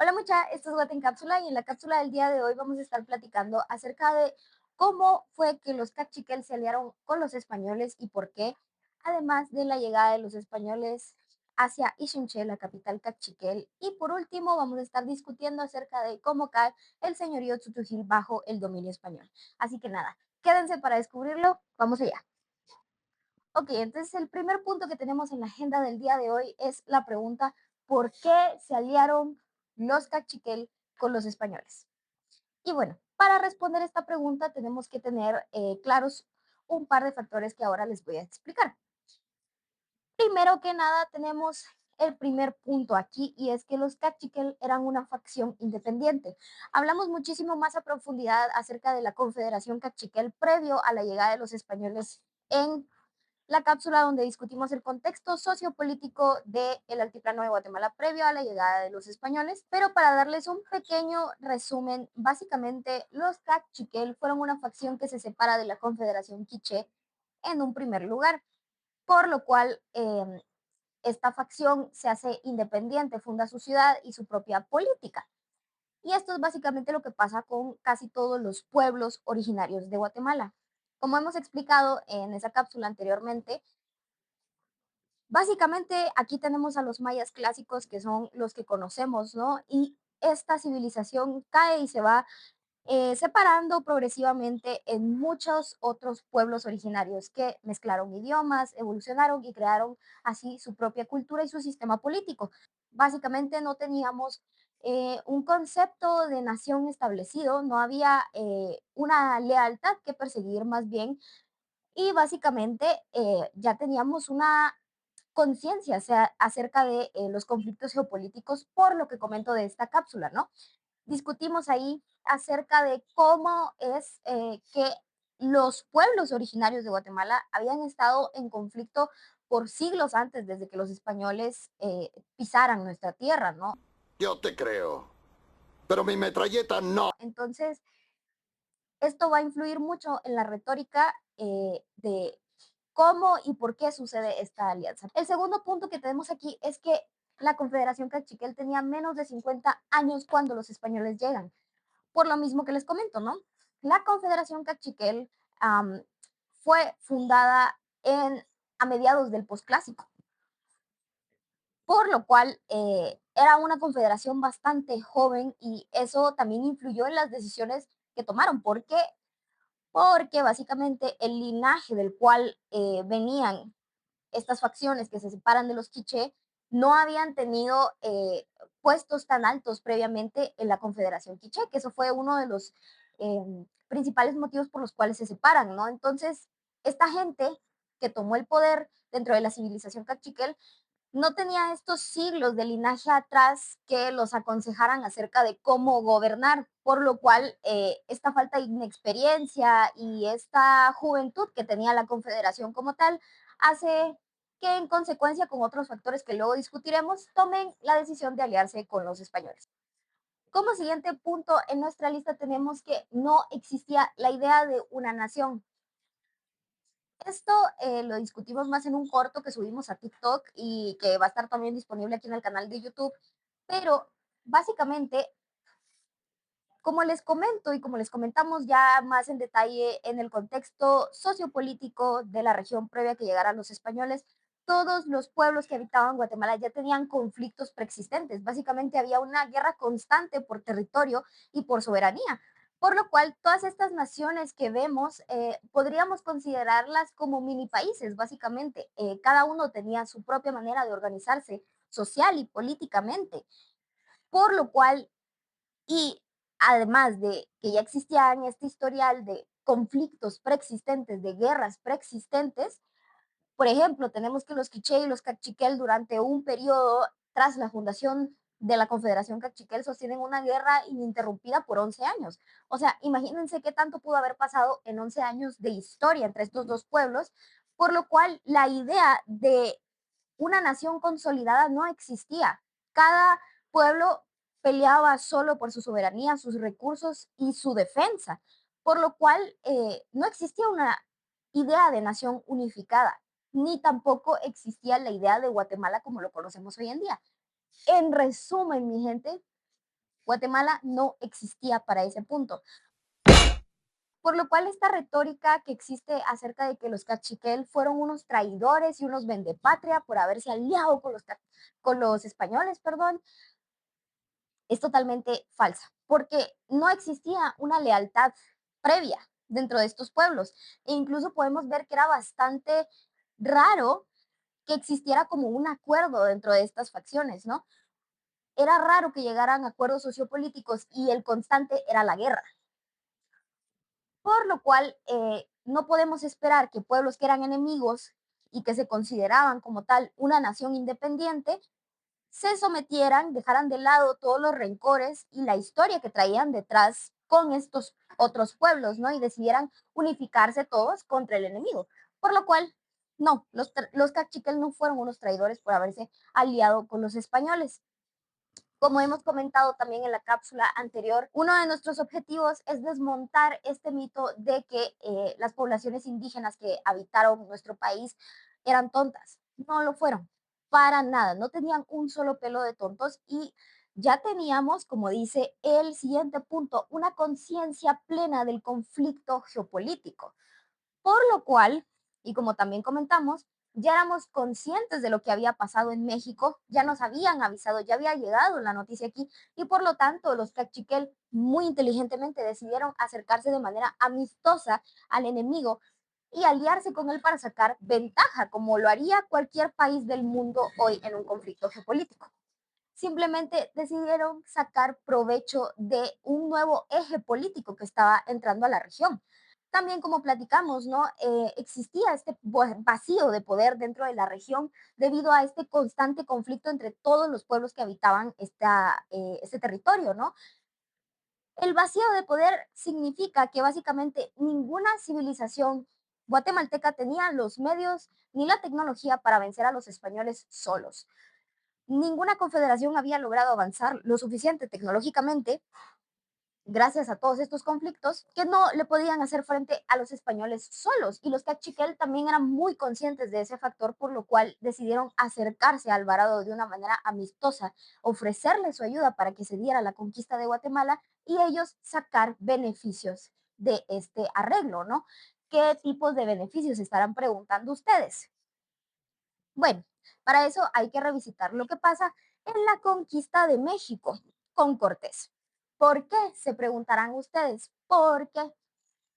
Hola mucha, esto es Guate en Cápsula y en la cápsula del día de hoy vamos a estar platicando acerca de cómo fue que los cachiquel se aliaron con los españoles y por qué, además de la llegada de los españoles hacia Ixinche, la capital cachiquel. Y por último vamos a estar discutiendo acerca de cómo cae el señorío Tzutujil bajo el dominio español. Así que nada, quédense para descubrirlo, vamos allá. Ok, entonces el primer punto que tenemos en la agenda del día de hoy es la pregunta, ¿por qué se aliaron los cachiquel con los españoles? Y bueno, para responder esta pregunta tenemos que tener claros un par de factores que ahora les voy a explicar. Primero que nada tenemos el primer punto aquí y es que los cachiquel eran una facción independiente. Hablamos muchísimo más a profundidad acerca de la Confederación Cachiquel previo a la llegada de los españoles en la cápsula donde discutimos el contexto sociopolítico del altiplano de Guatemala previo a la llegada de los españoles. Pero para darles un pequeño resumen, básicamente los Cachiquel fueron una facción que se separa de la Confederación Quiché en un primer lugar, por lo cual esta facción se hace independiente, funda su ciudad y su propia política. Y esto es básicamente lo que pasa con casi todos los pueblos originarios de Guatemala. Como hemos explicado en esa cápsula anteriormente, básicamente aquí tenemos a los mayas clásicos que son los que conocemos, ¿no? Y esta civilización cae y se va separando progresivamente en muchos otros pueblos originarios que mezclaron idiomas, evolucionaron y crearon así su propia cultura y su sistema político. Básicamente no teníamos un concepto de nación establecido, no había una lealtad que perseguir más bien y básicamente ya teníamos una conciencia, o sea, acerca de los conflictos geopolíticos por lo que comento de esta cápsula, ¿no? Discutimos ahí acerca de cómo es que los pueblos originarios de Guatemala habían estado en conflicto por siglos antes, desde que los españoles pisaran nuestra tierra, ¿no? Yo te creo, pero mi metralleta no. Entonces, esto va a influir mucho en la retórica de cómo y por qué sucede esta alianza. El segundo punto que tenemos aquí es que la Confederación Cachiquel tenía menos de 50 años cuando los españoles llegan. Por lo mismo que les comento, ¿no? La Confederación Cachiquel am, fue fundada a mediados del posclásico, por lo cual era una confederación bastante joven y eso también influyó en las decisiones que tomaron. ¿Por qué? Porque básicamente el linaje del cual venían estas facciones que se separan de los quiché no habían tenido puestos tan altos previamente en la Confederación Quiché, que eso fue uno de los principales motivos por los cuales se separan, ¿no? Entonces, esta gente que tomó el poder dentro de la civilización cachiquel no tenía estos siglos de linaje atrás que los aconsejaran acerca de cómo gobernar, por lo cual esta falta de inexperiencia y esta juventud que tenía la confederación como tal hace que en consecuencia con otros factores que luego discutiremos tomen la decisión de aliarse con los españoles. Como siguiente punto en nuestra lista tenemos que no existía la idea de una nación. Esto lo discutimos más en un corto que subimos a TikTok y que va a estar también disponible aquí en el canal de YouTube, pero básicamente, como les comento y como les comentamos ya más en detalle en el contexto sociopolítico de la región previa a que llegaran los españoles, todos los pueblos que habitaban Guatemala ya tenían conflictos preexistentes. Básicamente había una guerra constante por territorio y por soberanía. Por lo cual, todas estas naciones que vemos podríamos considerarlas como mini países, básicamente. Cada uno tenía su propia manera de organizarse social y políticamente. Por lo cual, y además de que ya existían este historial de conflictos preexistentes, de guerras preexistentes, por ejemplo, tenemos que los quiché y los cachiquel durante un periodo tras la fundación de la Confederación Cachiquel sostienen una guerra ininterrumpida por 11 años. O sea, imagínense qué tanto pudo haber pasado en 11 años de historia entre estos dos pueblos, por lo cual la idea de una nación consolidada no existía. Cada pueblo peleaba solo por su soberanía, sus recursos y su defensa, por lo cual no existía una idea de nación unificada, ni tampoco existía la idea de Guatemala como lo conocemos hoy en día. En resumen, mi gente, Guatemala no existía para ese punto. Por lo cual esta retórica que existe acerca de que los cachiquel fueron unos traidores y unos vendepatria por haberse aliado con los españoles, perdón, es totalmente falsa, porque no existía una lealtad previa dentro de estos pueblos. E incluso podemos ver que era bastante raro que existiera como un acuerdo dentro de estas facciones, ¿no? Era raro que llegaran a acuerdos sociopolíticos y el constante era la guerra. Por lo cual, no podemos esperar que pueblos que eran enemigos y que se consideraban como tal una nación independiente, se sometieran, dejaran de lado todos los rencores y la historia que traían detrás con estos otros pueblos, ¿no? Y decidieran unificarse todos contra el enemigo. Por lo cual, no, los cachiquel no fueron unos traidores por haberse aliado con los españoles. Como hemos comentado también en la cápsula anterior, uno de nuestros objetivos es desmontar este mito de que las poblaciones indígenas que habitaron nuestro país eran tontas. No lo fueron, para nada, no tenían un solo pelo de tontos y ya teníamos, como dice el siguiente punto, una conciencia plena del conflicto geopolítico. Por lo cual, y como también comentamos, ya éramos conscientes de lo que había pasado en México, ya nos habían avisado, ya había llegado la noticia aquí y por lo tanto los cachiquel muy inteligentemente decidieron acercarse de manera amistosa al enemigo y aliarse con él para sacar ventaja, como lo haría cualquier país del mundo hoy en un conflicto geopolítico. Simplemente decidieron sacar provecho de un nuevo eje político que estaba entrando a la región. También, como platicamos, ¿no? Existía este vacío de poder dentro de la región debido a este constante conflicto entre todos los pueblos que habitaban este territorio, ¿no? El vacío de poder significa que básicamente ninguna civilización guatemalteca tenía los medios ni la tecnología para vencer a los españoles solos. Ninguna confederación había logrado avanzar lo suficiente tecnológicamente gracias a todos estos conflictos, que no le podían hacer frente a los españoles solos. Y los cachiquel también eran muy conscientes de ese factor, por lo cual decidieron acercarse a Alvarado de una manera amistosa, ofrecerle su ayuda para que se diera la conquista de Guatemala y ellos sacar beneficios de este arreglo, ¿no? ¿Qué tipos de beneficios estarán preguntando ustedes? Bueno, para eso hay que revisitar lo que pasa en la conquista de México con Cortés. ¿Por qué? Se preguntarán ustedes. Porque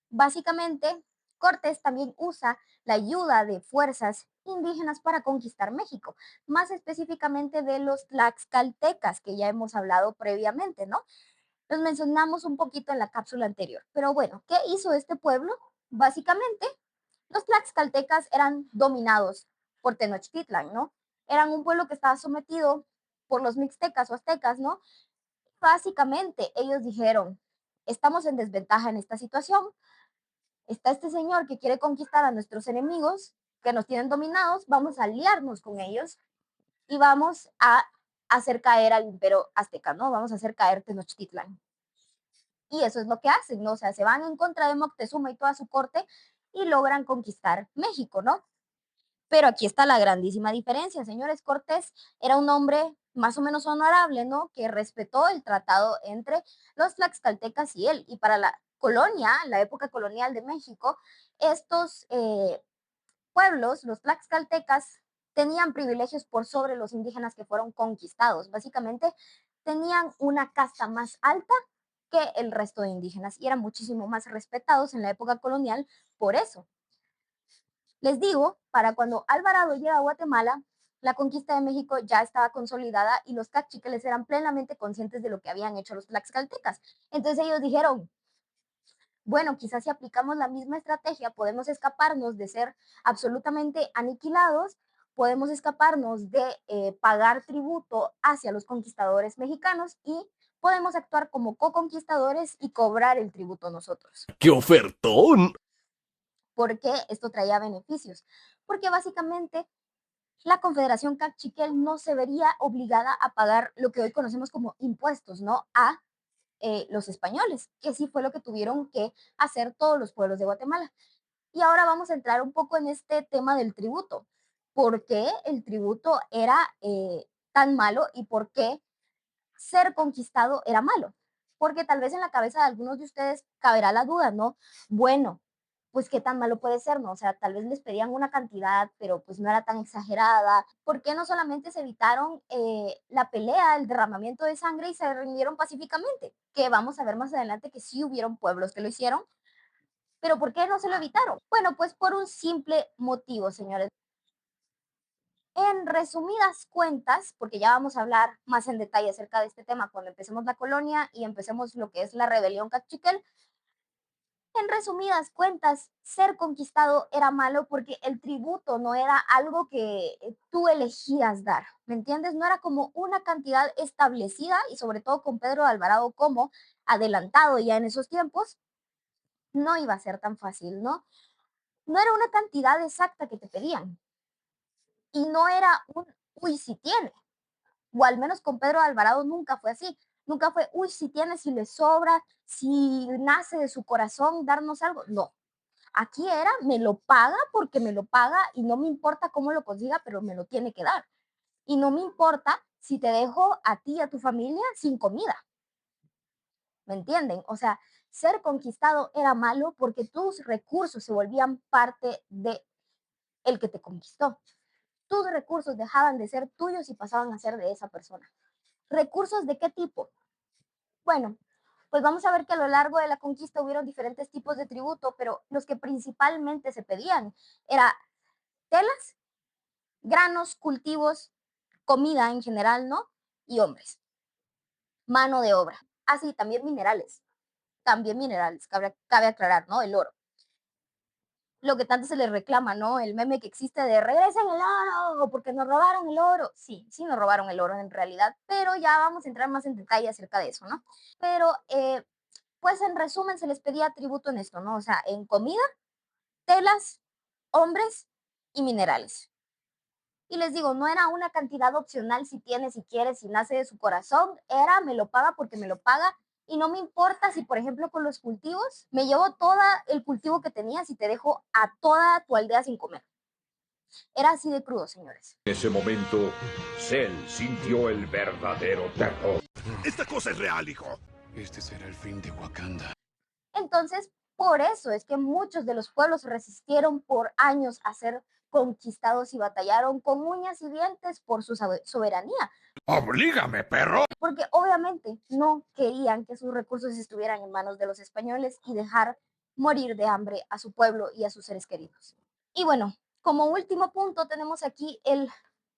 básicamente Cortés también usa la ayuda de fuerzas indígenas para conquistar México, más específicamente de los tlaxcaltecas que ya hemos hablado previamente, ¿no? Los mencionamos un poquito en la cápsula anterior. Pero bueno, ¿qué hizo este pueblo? Básicamente los tlaxcaltecas eran dominados por Tenochtitlan, ¿no? Eran un pueblo que estaba sometido por los mixtecas o aztecas, ¿no? Básicamente ellos dijeron, estamos en desventaja en esta situación, está este señor que quiere conquistar a nuestros enemigos, que nos tienen dominados, vamos a aliarnos con ellos y vamos a hacer caer al imperio azteca, ¿no? Vamos a hacer caer Tenochtitlan. Y eso es lo que hacen, ¿no? O sea, se van en contra de Moctezuma y toda su corte y logran conquistar México, ¿no? Pero aquí está la grandísima diferencia, señores. Cortés era un hombre más o menos honorable, ¿no? Que respetó el tratado entre los tlaxcaltecas y él. Y para la colonia, la época colonial de México, estos pueblos, los tlaxcaltecas, tenían privilegios por sobre los indígenas que fueron conquistados. Básicamente, tenían una casta más alta que el resto de indígenas y eran muchísimo más respetados en la época colonial por eso. Les digo, para cuando Alvarado llega a Guatemala, la conquista de México ya estaba consolidada y los caciques eran plenamente conscientes de lo que habían hecho los tlaxcaltecas. Entonces ellos dijeron, bueno, quizás si aplicamos la misma estrategia podemos escaparnos de ser absolutamente aniquilados, podemos escaparnos de pagar tributo hacia los conquistadores mexicanos y podemos actuar como co-conquistadores y cobrar el tributo nosotros. ¡Qué ofertón! ¿Por qué esto traía beneficios? Porque básicamente la Confederación Cachiquel no se vería obligada a pagar lo que hoy conocemos como impuestos, ¿no? A los españoles, que sí fue lo que tuvieron que hacer todos los pueblos de Guatemala. Y ahora vamos a entrar un poco en este tema del tributo. ¿Por qué el tributo era tan malo y por qué ser conquistado era malo. Porque tal vez en la cabeza de algunos de ustedes caberá la duda, ¿no? Bueno, pues qué tan malo puede ser, ¿no? O sea, tal vez les pedían una cantidad, pero pues no era tan exagerada. ¿Por qué no solamente se evitaron la pelea, el derramamiento de sangre y se rindieron pacíficamente? Que vamos a ver más adelante que sí hubieron pueblos que lo hicieron, pero ¿por qué no se lo evitaron? Bueno, pues por un simple motivo, señores. En resumidas cuentas, porque ya vamos a hablar más en detalle acerca de este tema cuando empecemos la colonia y empecemos lo que es la rebelión cachiquel, en resumidas cuentas, ser conquistado era malo porque el tributo no era algo que tú elegías dar, ¿me entiendes? No era como una cantidad establecida y sobre todo con Pedro de Alvarado como adelantado ya en esos tiempos, no iba a ser tan fácil, ¿no? No era una cantidad exacta que te pedían y no era un, uy, si tiene, o al menos con Pedro de Alvarado nunca fue así. Nunca fue, uy, si tiene, si le sobra, si nace de su corazón darnos algo. No, aquí era, me lo paga porque me lo paga y no me importa cómo lo consiga, pero me lo tiene que dar. Y no me importa si te dejo a ti y a tu familia sin comida. ¿Me entienden? O sea, ser conquistado era malo porque tus recursos se volvían parte de el que te conquistó. Tus recursos dejaban de ser tuyos y pasaban a ser de esa persona. ¿Recursos de qué tipo? Bueno, pues vamos a ver que a lo largo de la conquista hubieron diferentes tipos de tributo, pero los que principalmente se pedían era telas, granos, cultivos, comida en general, ¿no? Y hombres, mano de obra. Así, también minerales, cabe aclarar, ¿no? El oro. Lo que tanto se les reclama, ¿no? El meme que existe de regresen el oro, porque nos robaron el oro. Sí, sí nos robaron el oro en realidad, pero ya vamos a entrar más en detalle acerca de eso, ¿no? Pero pues en resumen se les pedía tributo en esto, ¿no? O sea, en comida, telas, hombres y minerales. Y les digo, no era una cantidad opcional si tiene, si quiere, si nace de su corazón, era me lo paga porque me lo paga y no me importa si, por ejemplo, con los cultivos, me llevo todo el cultivo que tenías y te dejo a toda tu aldea sin comer. Era así de crudo, señores. En ese momento, Cell sintió el verdadero terror. Esta cosa es real, hijo. Este será el fin de Wakanda. Entonces, por eso es que muchos de los pueblos resistieron por años a ser conquistados y batallaron con uñas y dientes por su soberanía, ¡Oblígame, perro! porque obviamente no querían que sus recursos estuvieran en manos de los españoles y dejar morir de hambre a su pueblo y a sus seres queridos. Y bueno, como último punto tenemos aquí el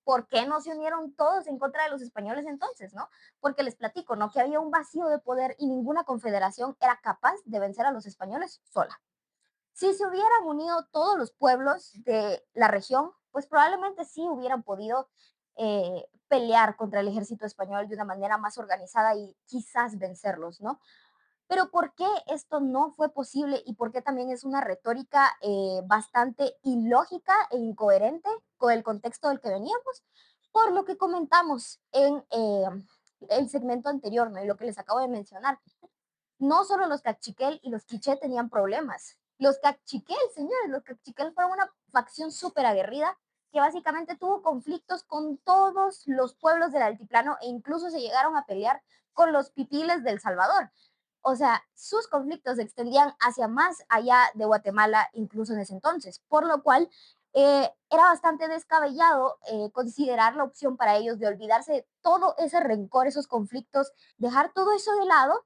por qué no se unieron todos en contra de los españoles entonces, ¿no? Porque les platico, ¿no? Que había un vacío de poder y ninguna confederación era capaz de vencer a los españoles sola. Si se hubieran unido todos los pueblos de la región, pues probablemente sí hubieran podido pelear contra el ejército español de una manera más organizada y quizás vencerlos, ¿no? Pero ¿por qué esto no fue posible y por qué también es una retórica bastante ilógica e incoherente con el contexto del que veníamos? Por lo que comentamos en el segmento anterior, ¿no? Y lo que les acabo de mencionar. No solo los cachiquel y los quiché tenían problemas. Los cachiquel, señores, los cachiquel fueron una facción súper aguerrida que básicamente tuvo conflictos con todos los pueblos del altiplano e incluso se llegaron a pelear con los pipiles del Salvador. O sea, sus conflictos se extendían hacia más allá de Guatemala, incluso en ese entonces, por lo cual era bastante descabellado considerar la opción para ellos de olvidarse de todo ese rencor, esos conflictos, dejar todo eso de lado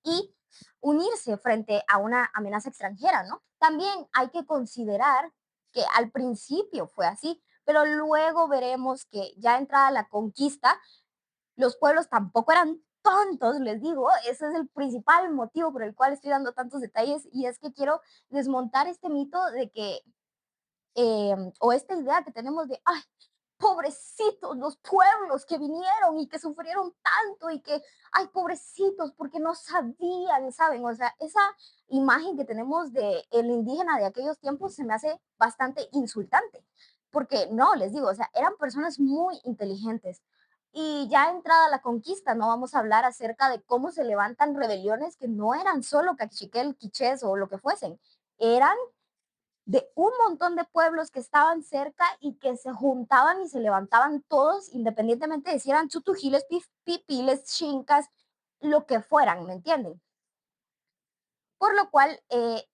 y unirse frente a una amenaza extranjera, ¿no? También hay que considerar que al principio fue así, pero luego veremos que ya entrada la conquista, los pueblos tampoco eran tontos, les digo, ese es el principal motivo por el cual estoy dando tantos detalles y es que quiero desmontar este mito de que, o esta idea que tenemos de, ay, pobrecitos los pueblos que vinieron y que sufrieron tanto y que, ay, pobrecitos, porque no sabían, ¿saben? O sea, esa imagen que tenemos de el indígena de aquellos tiempos se me hace bastante insultante, porque no, les digo, o sea, eran personas muy inteligentes. Y ya entrada la conquista, no vamos a hablar acerca de cómo se levantan rebeliones que no eran solo cachiquel, quichés o lo que fuesen, eran de un montón de pueblos que estaban cerca y que se juntaban y se levantaban todos, independientemente de si eran chutujiles, pipiles, chincas, lo que fueran, ¿me entienden? Por lo cual,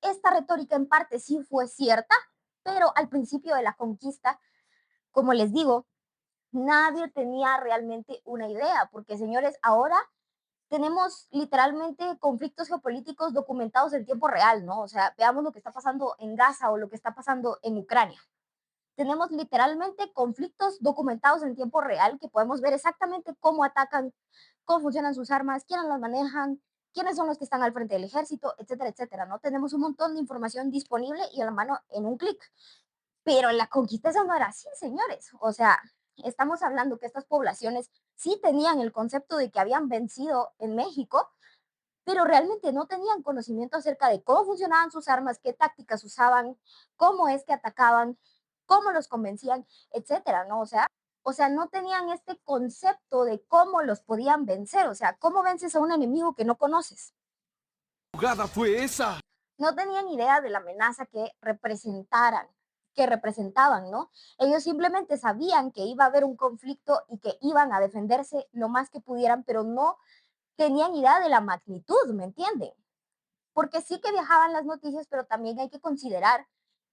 esta retórica en parte sí fue cierta, pero al principio de la conquista, como les digo, nadie tenía realmente una idea, porque señores, ahora tenemos literalmente conflictos geopolíticos documentados en tiempo real, ¿no? O sea, veamos lo que está pasando en Gaza o lo que está pasando en Ucrania. Tenemos literalmente conflictos documentados en tiempo real que podemos ver exactamente cómo atacan, cómo funcionan sus armas, quiénes las manejan, quiénes son los que están al frente del ejército, etcétera, etcétera, ¿no? Tenemos un montón de información disponible y a la mano en un clic. Pero en la conquista eso no era así, señores. O sea, estamos hablando que estas poblaciones sí tenían el concepto de que habían vencido en México, pero realmente no tenían conocimiento acerca de cómo funcionaban sus armas, qué tácticas usaban, cómo es que atacaban, cómo los convencían, etcétera, ¿no? O sea, no tenían este concepto de cómo los podían vencer, o sea, cómo vences a un enemigo que no conoces. ¿Jugada fue esa? No tenían idea de la amenaza que representaban, ¿no? Ellos simplemente sabían que iba a haber un conflicto y que iban a defenderse lo más que pudieran, pero no tenían idea de la magnitud, ¿me entienden? Porque sí que viajaban las noticias, pero también hay que considerar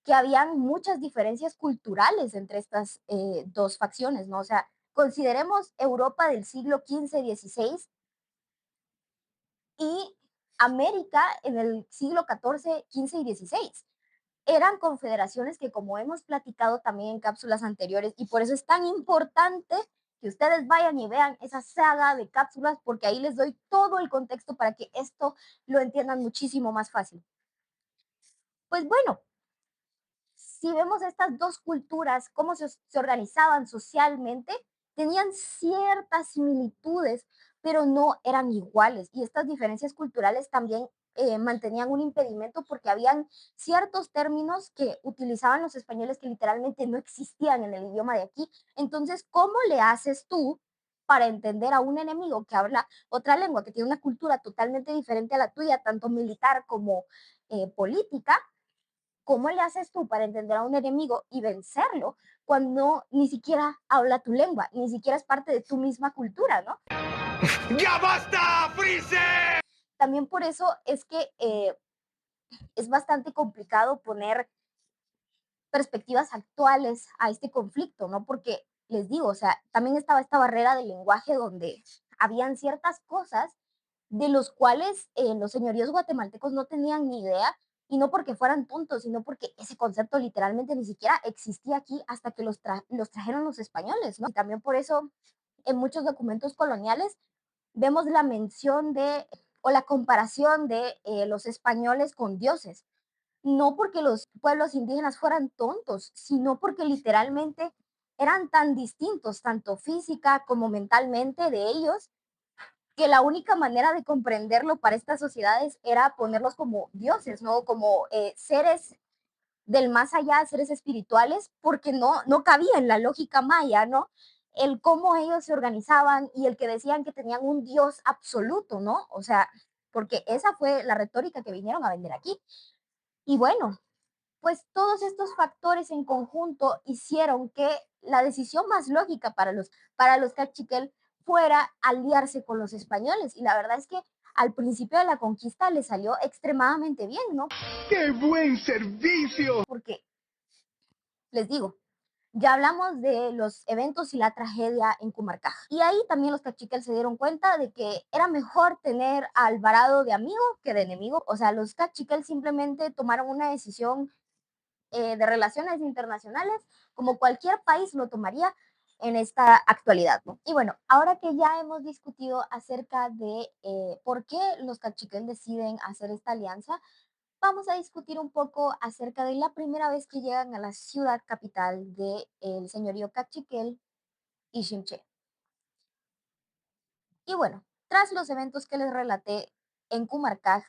que habían muchas diferencias culturales entre estas dos facciones, ¿no? O sea, consideremos Europa del siglo XV-XVI y América en el siglo XIV, XV y XVI. Eran confederaciones que, como hemos platicado también en cápsulas anteriores, y por eso es tan importante que ustedes vayan y vean esa saga de cápsulas, porque ahí les doy todo el contexto para que esto lo entiendan muchísimo más fácil. Pues bueno, si vemos estas dos culturas, cómo se organizaban socialmente, tenían ciertas similitudes, pero no eran iguales. Y estas diferencias culturales también mantenían un impedimento porque habían ciertos términos que utilizaban los españoles que literalmente no existían en el idioma de aquí. Entonces, ¿cómo le haces tú para entender a un enemigo que habla otra lengua, que tiene una cultura totalmente diferente a la tuya, tanto militar como política? ¿Cómo le haces tú para entender a un enemigo y vencerlo cuando ni siquiera habla tu lengua, ni siquiera es parte de tu misma cultura, ¿no? ¡Ya basta, Freezer! También por eso es que es bastante complicado poner perspectivas actuales a este conflicto, ¿no? Porque les digo, o sea, también estaba esta barrera del lenguaje donde habían ciertas cosas de los cuales los señoríos guatemaltecos no tenían ni idea, y no porque fueran tontos, sino porque ese concepto literalmente ni siquiera existía aquí hasta que los trajeron los españoles, ¿no? Y también por eso en muchos documentos coloniales vemos la mención de o la comparación de los españoles con dioses, no porque los pueblos indígenas fueran tontos, sino porque literalmente eran tan distintos, tanto física como mentalmente de ellos, que la única manera de comprenderlo para estas sociedades era ponerlos como dioses, ¿no? Como seres del más allá, seres espirituales, porque no cabía en la lógica maya, ¿no? El cómo ellos se organizaban y el que decían que tenían un dios absoluto, ¿no? O sea, porque esa fue la retórica que vinieron a vender aquí. Y bueno, pues todos estos factores en conjunto hicieron que la decisión más lógica para los cachiquel fuera aliarse con los españoles. Y la verdad es que al principio de la conquista le salió extremadamente bien, ¿no? ¡Qué buen servicio! Porque, les digo, ya hablamos de los eventos y la tragedia en Cumarcaj. Y ahí también los cachiquel se dieron cuenta de que era mejor tener a Alvarado de amigo que de enemigo. O sea, los cachiquel simplemente tomaron una decisión de relaciones internacionales, como cualquier país lo tomaría en esta actualidad, ¿no? Y bueno, ahora que ya hemos discutido acerca de por qué los cachiquel deciden hacer esta alianza, vamos a discutir un poco acerca de la primera vez que llegan a la ciudad capital del señorío cachiquel, Ixinche. Y bueno, tras los eventos que les relaté en Cumarcaj,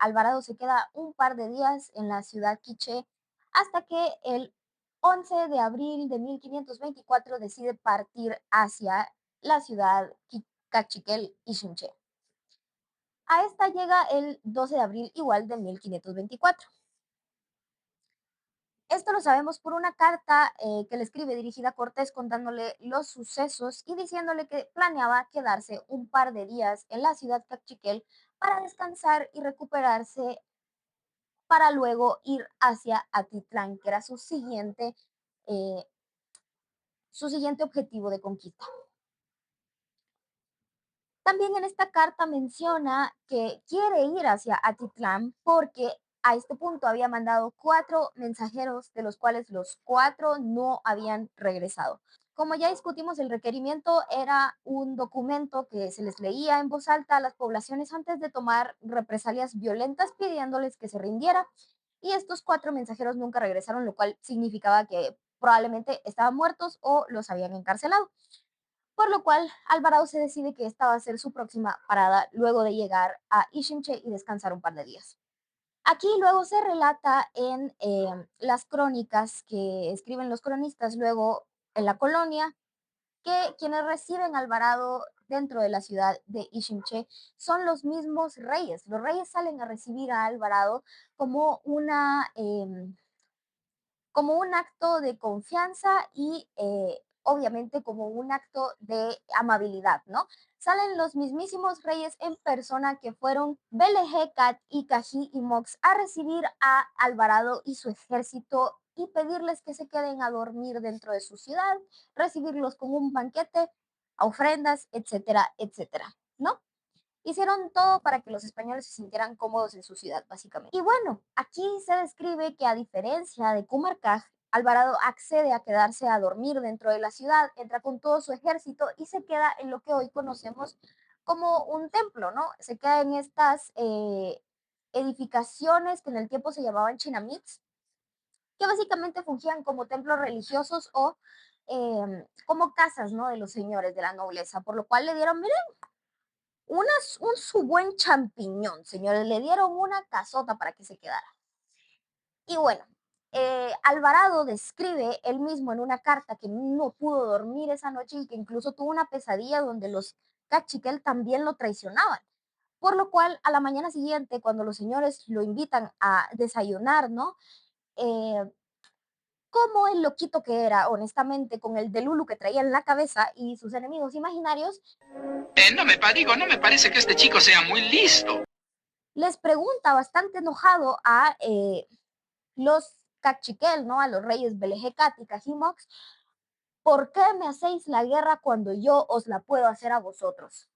Alvarado se queda un par de días en la ciudad quiché hasta que el 11 de abril de 1524 decide partir hacia la ciudad Cachiquel y Xinche. A esta llega el 12 de abril igual de 1524. Esto lo sabemos por una carta que le escribe dirigida a Cortés contándole los sucesos y diciéndole que planeaba quedarse un par de días en la ciudad Cachiquel para descansar y recuperarse para luego ir hacia Atitlán, que era eh, su siguiente objetivo de conquista. También en esta carta menciona que quiere ir hacia Atitlán porque a este punto había mandado 4 mensajeros, de los cuales los 4 no habían regresado. Como ya discutimos, el requerimiento era un documento que se les leía en voz alta a las poblaciones antes de tomar represalias violentas pidiéndoles que se rindiera. Y estos 4 mensajeros nunca regresaron, lo cual significaba que probablemente estaban muertos o los habían encarcelado. Por lo cual, Alvarado se decide que esta va a ser su próxima parada luego de llegar a Ixinche y descansar un par de días. Aquí luego se relata en las crónicas que escriben los cronistas luego en la colonia que quienes reciben a Alvarado dentro de la ciudad de Ixinche son los mismos reyes. Los reyes salen a recibir a Alvarado como como un acto de confianza y obviamente como un acto de amabilidad, ¿no? Salen los mismísimos reyes en persona que fueron Belejecat y Cají y Mox a recibir a Alvarado y su ejército y pedirles que se queden a dormir dentro de su ciudad, recibirlos con un banquete, ofrendas, etcétera, etcétera, ¿no? Hicieron todo para que los españoles se sintieran cómodos en su ciudad, básicamente. Y bueno, aquí se describe que a diferencia de Cumarcaj, Alvarado accede a quedarse a dormir dentro de la ciudad, entra con todo su ejército y se queda en lo que hoy conocemos como un templo, ¿no? Se queda en estas edificaciones que en el tiempo se llamaban chinamits, que básicamente fungían como templos religiosos o como casas, ¿no? De los señores de la nobleza, por lo cual le dieron, un su buen champiñón, señores, le dieron una casota para que se quedara. Y bueno, Alvarado describe él mismo en una carta que no pudo dormir esa noche y que incluso tuvo una pesadilla donde los cachiquel también lo traicionaban. Por lo cual, a la mañana siguiente, cuando los señores lo invitan a desayunar, ¿no? Eh, como el loquito que era, honestamente, con el delulu que traía en la cabeza y sus enemigos imaginarios, No me parece que este chico sea muy listo. les pregunta bastante enojado a los cachiquel, ¿no? A los reyes Belejecat y Cajimox, ¿por qué me hacéis la guerra cuando yo os la puedo hacer a vosotros?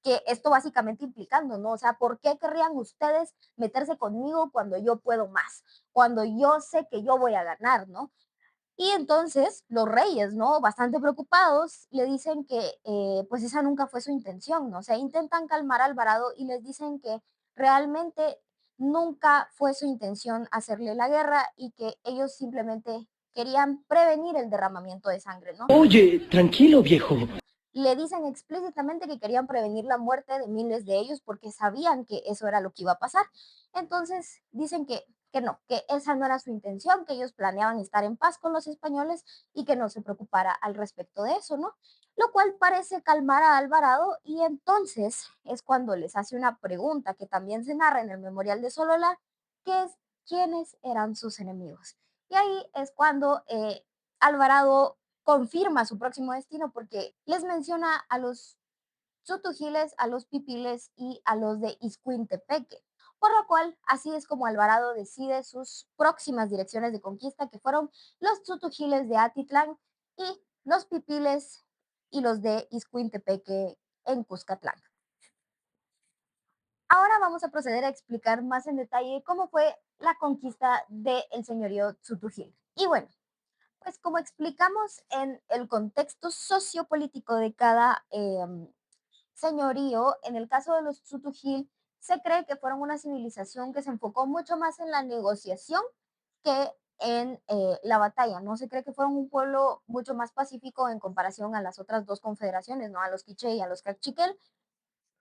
Que esto básicamente implicando, ¿no? O sea, ¿por qué querrían ustedes meterse conmigo cuando yo puedo más? Cuando yo sé que yo voy a ganar, ¿no? Y entonces los reyes, ¿no? Bastante preocupados, le dicen que pues esa nunca fue su intención, ¿no? O sea, intentan calmar a Alvarado y les dicen que realmente nunca fue su intención hacerle la guerra y que ellos simplemente querían prevenir el derramamiento de sangre, ¿no? Oye, tranquilo, viejo. Le dicen explícitamente que querían prevenir la muerte de miles de ellos porque sabían que eso era lo que iba a pasar. Entonces dicen que no, que esa no era su intención, que ellos planeaban estar en paz con los españoles y que no se preocupara al respecto de eso, ¿no? Lo cual parece calmar a Alvarado y entonces es cuando les hace una pregunta que también se narra en el Memorial de Solola, que es quiénes eran sus enemigos. Y ahí es cuando Alvarado confirma su próximo destino porque les menciona a los Tutugiles, a los Pipiles y a los de Izcuintepeque. Por lo cual, así es como Alvarado decide sus próximas direcciones de conquista, que fueron los Tutugiles de Atitlán y los Pipiles y los de Izcuintepeque en Cuscatlán. Ahora vamos a proceder a explicar más en detalle cómo fue la conquista del señorío Tzutujil. Y bueno, pues como explicamos en el contexto sociopolítico de cada señorío, en el caso de los Tzutujil, se cree que fueron una civilización que se enfocó mucho más en la negociación que en la batalla. No se cree que fueron un pueblo mucho más pacífico en comparación a las otras dos confederaciones, ¿no? A los Quiché y a los Cachiquel.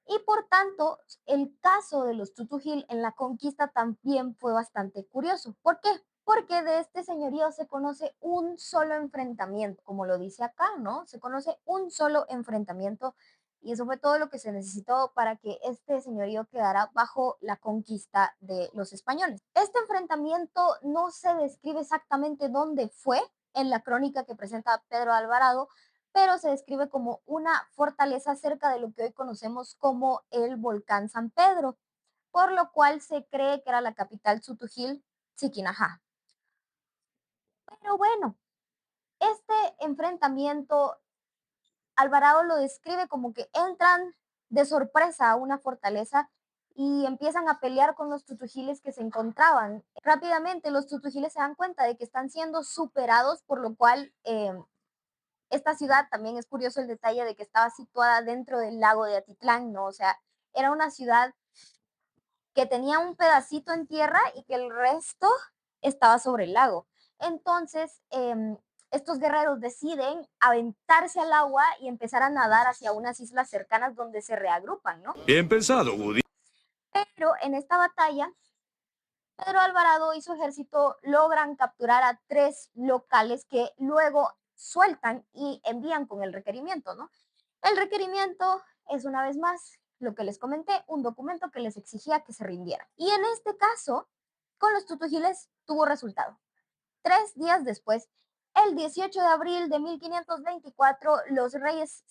Y por tanto, el caso de los Tutujil en la conquista también fue bastante curioso. ¿Por qué? Porque de este señorío se conoce un solo enfrentamiento, como lo dice acá, ¿no? Se conoce un solo enfrentamiento Y eso fue todo lo que se necesitó para que este señorío quedara bajo la conquista de los españoles. Este enfrentamiento no se describe exactamente dónde fue en la crónica que presenta Pedro de Alvarado, pero se describe como una fortaleza cerca de lo que hoy conocemos como el volcán San Pedro, por lo cual se cree que era la capital Xutujil, Chiquinajá. Pero bueno, este enfrentamiento Alvarado lo describe como que entran de sorpresa a una fortaleza y empiezan a pelear con los tutujiles que se encontraban. Rápidamente los tutujiles se dan cuenta de que están siendo superados, por lo cual esta ciudad, también es curioso el detalle de que estaba situada dentro del lago de Atitlán, ¿no? O sea, era una ciudad que tenía un pedacito en tierra y que el resto estaba sobre el lago. Entonces, estos guerreros deciden aventarse al agua y empezar a nadar hacia unas islas cercanas donde se reagrupan, ¿no? Bien pensado, Woody. Pero en esta batalla, Pedro Alvarado y su ejército logran capturar a 3 locales que luego sueltan y envían con el requerimiento, ¿no? El requerimiento es, una vez más, lo que les comenté, un documento que les exigía que se rindieran. Y en este caso, con los tutujiles tuvo resultado. 3 días después, el 18 de abril de 1524, los reyes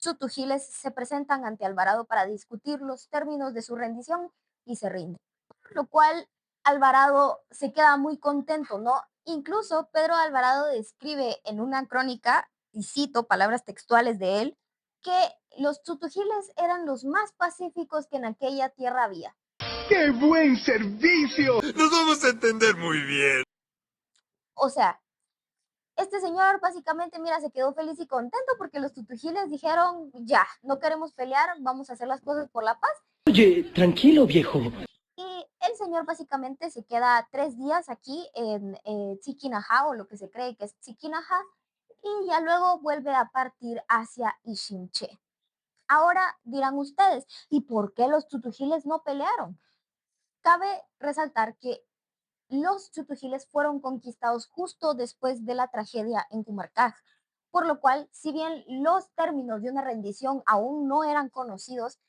tutujiles se presentan ante Alvarado para discutir los términos de su rendición y se rinden. Por lo cual, Alvarado se queda muy contento, ¿no? Incluso Pedro Alvarado describe en una crónica, y cito palabras textuales de él, que los tutujiles eran los más pacíficos que en aquella tierra había. ¡Qué buen servicio! Nos vamos a entender muy bien. O sea, este señor básicamente, mira, se quedó feliz y contento porque los tutujiles dijeron, ya, no queremos pelear, vamos a hacer las cosas por la paz. Oye, tranquilo, viejo. Y el señor básicamente se queda 3 días aquí en Chiquinajá, o lo que se cree que es Chiquinajá, y ya luego vuelve a partir hacia Ixinché. Ahora dirán ustedes, ¿y por qué los tutujiles no pelearon? Cabe resaltar que los tutujiles fueron conquistados justo después de la tragedia en Cumarcaj, por lo cual, si bien los términos de una rendición aún no eran conocidos,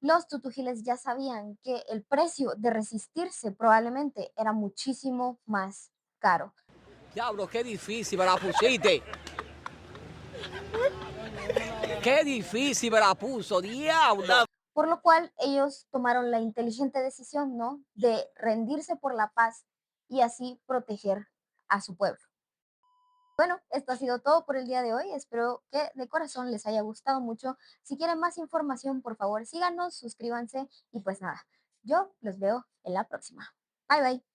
los tutujiles ya sabían que el precio de resistirse probablemente era muchísimo más caro. Diablo, qué difícil me la pusiste. Qué difícil me la puso, diablo. Por lo cual ellos tomaron la inteligente decisión, ¿no?, de rendirse por la paz y así proteger a su pueblo. Bueno, esto ha sido todo por el día de hoy. Espero que de corazón les haya gustado mucho. Si quieren más información, por favor síganos, suscríbanse y pues nada, yo los veo en la próxima. Bye bye.